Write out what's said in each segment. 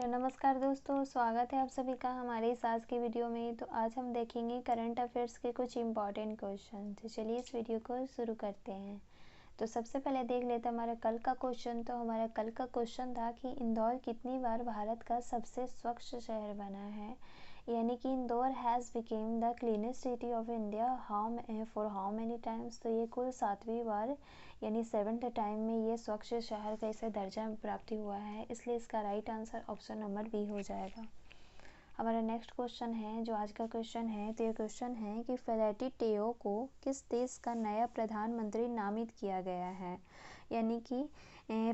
Hello नमस्कार दोस्तों, स्वागत है आप सभी का हमारे इस आज के वीडियो में। तो आज हम देखेंगे करंट अफेयर्स के कुछ इम्पॉर्टेंट क्वेश्चन। तो चलिए इस वीडियो को शुरू करते हैं। तो सबसे पहले देख लेते हैं हमारा कल का क्वेश्चन। तो हमारा कल का क्वेश्चन था कि इंदौर कितनी बार भारत का सबसे स्वच्छ शहर बना है, यानी कि Indore has became the cleanest city of India for how many times. तो ये कुल 7वीं बार यानी 7th टाइम में ये स्वच्छ शहर का इसे दर्जा प्राप्ति हुआ है, इसलिए इसका right answer option number B हो जाएगा। हमारा नेक्स्ट क्वेश्चन है जो आज का क्वेश्चन है। तो ये क्वेश्चन है कि फेलेटी टेओ को किस देश का नया प्रधानमंत्री नामित किया गया है, यानी कि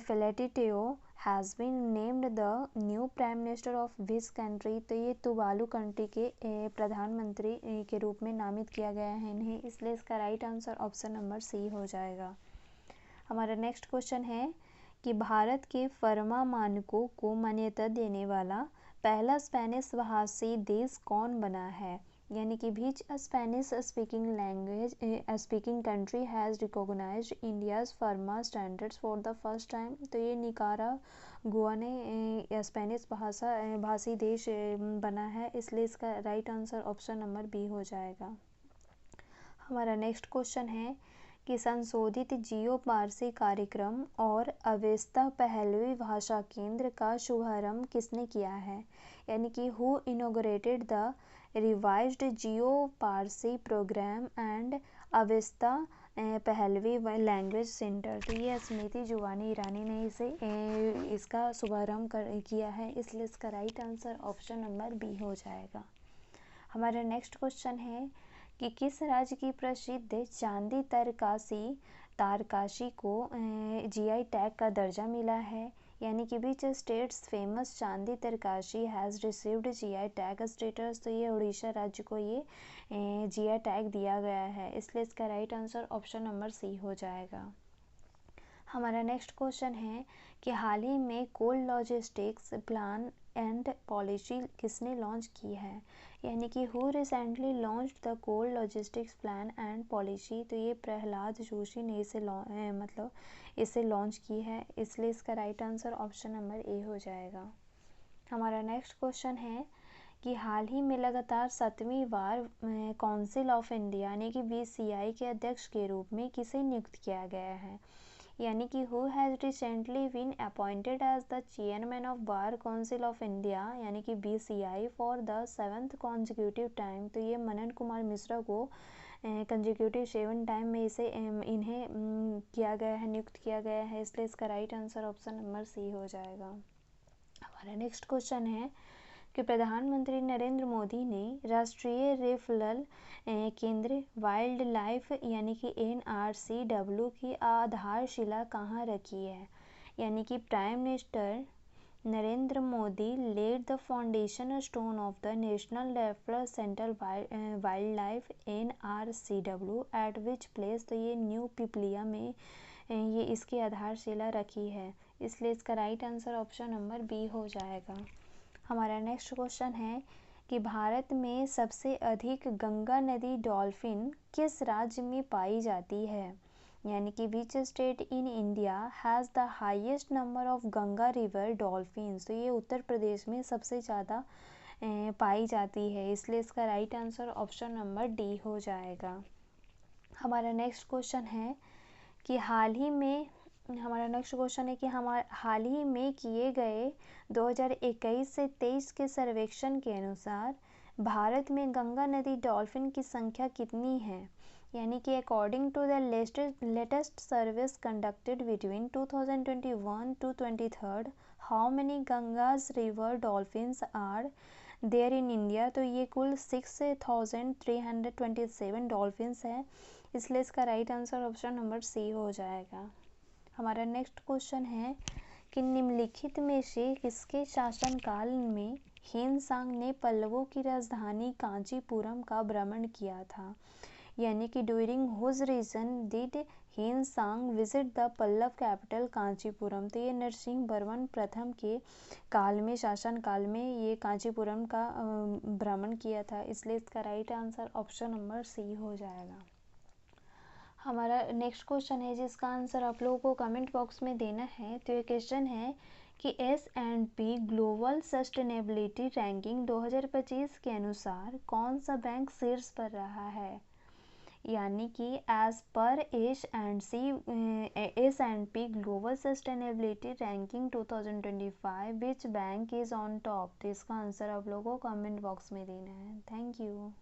Feleti Teo has been named the new prime minister of which country. तो ये तुवालू कंट्री के प्रधानमंत्री के रूप में नामित किया गया है इन्हें, इसलिए इसका right answer option number C हो जाएगा। हमारा नेक्स्ट क्वेश्चन है कि भारत के फर्मा मानकों को मान्यता देने वाला पहला स्पेनिश भाषी देश कौन बना है, यानी कि which Spanish speaking country has recognised India's pharma standards for the first time. तो ये निकारागुआ ने स्पेनिश भाषी देश बना है, इसलिए इसका right answer option number B हो जाएगा। हमारा नेक्स्ट क्वेश्चन है कि संशोधित जियो पारसी कार्यक्रम और अवेस्ता पहलवी भाषा केंद्र का शुभारंभ किसने किया है, यानी कि who inaugurated the revised Jiyo Parsi programme and Avesta Pahlavi language centre. तो ये स्मृति जुवानी ईरानी ने इसका शुभारंभ किया है, इसलिए इसका right answer option number B हो जाएगा। हमारा नेक्स्ट क्वेश्चन है कि किस राज्य की प्रसिद्ध चांदी तारकाशी को जीआई टैग का दर्जा मिला है, यानी कि विच state's famous Chandi Tarakashi has received GI tag status. तो ये उड़ीसा राज्य को ये जीआई टैग दिया गया है, इसलिए इसका right answer option number C हो जाएगा। हमारा नेक्स्ट क्वेश्चन है कि हाल ही में cold logistics plan and policy किसने लॉन्च की है, यानी कि who recently launched the cold logistics plan and policy. तो ये प्रहलाद जोशी ने इसे लॉन्च की है, इसलिए इसका right answer option number A हो जाएगा। हमारा नेक्स्ट क्वेश्चन है कि हाल ही में लगातार 7वीं बार काउंसिल ऑफ इंडिया यानी कि बीसीआई के अध्यक्ष के रूप में किसे नियुक्त किया गया है, यानी कि who has recently been appointed as the chairman of bar council of India यानी कि BCI for the 7th consecutive time. तो ये मनन कुमार मिश्रा को कंजिक्यूटिव 7 टाइम में इन्हें नियुक्त किया गया है, इसलिए इसका right answer option number C हो जाएगा। हमारा नेक्स्ट क्वेश्चन है कि प्रधानमंत्री नरेंद्र मोदी ने राष्ट्रीय रेफरल केंद्र वाइल्ड लाइफ यानी कि NRCW की आधारशिला कहाँ रखी है, यानी कि prime minister Narendra Modi laid the foundation stone of the national referral centre wildlife NRCW at which place. तो ये न्यू पिपलिया में ये इसकी आधारशिला रखी है, इसलिए इसका right answer option number B हो जाएगा। हमारा नेक्स्ट क्वेश्चन है कि भारत में सबसे अधिक गंगा नदी डॉल्फिन किस राज्य में पाई जाती है, यानी कि which state in India has the highest number of Ganga river dolphins. तो ये उत्तर प्रदेश में सबसे ज़्यादा पाई जाती है, इसलिए इसका right answer option number D हो जाएगा। हमारा नेक्स्ट क्वेश्चन है कि हाल ही में किए गए 2021 से 23 के सर्वेक्षण के अनुसार भारत में गंगा नदी डॉल्फिन की संख्या कितनी है, यानी कि according to the latest service conducted between 2021 to 23 how many Ganges river dolphins are there in India. तो ये कुल 6327 डॉल्फिन्स है, इसलिए इसका right answer option number C हो जाएगा। हमारा नेक्स्ट क्वेश्चन है कि निम्नलिखित में से किसके शासनकाल में ह्वेनसांग ने पल्लवों की राजधानी कांचीपुरम का भ्रमण किया था, यानी कि during whose region did Xuanzang visit the Pallava capital Kanchipuram. तो ये नरसिंह वर्मन प्रथम के शासनकाल में ये कांचीपुरम का भ्रमण किया था, इसलिए इसका right answer option number C हो जाएगा। हमारा नेक्स्ट क्वेश्चन है जिसका आंसर आप लोगों को कमेंट बॉक्स में देना है। तो ये क्वेश्चन है कि S&P ग्लोबल सस्टेनेबिलिटी रैंकिंग 2025 के अनुसार कौन सा बैंक शीर्ष पर रहा है। यानी कि एज पर S&P global sustainability ranking 2025 which bank is on top. तो इसका आंसर आप लोगों को कमेंट बॉक्स में देना है। Thank you.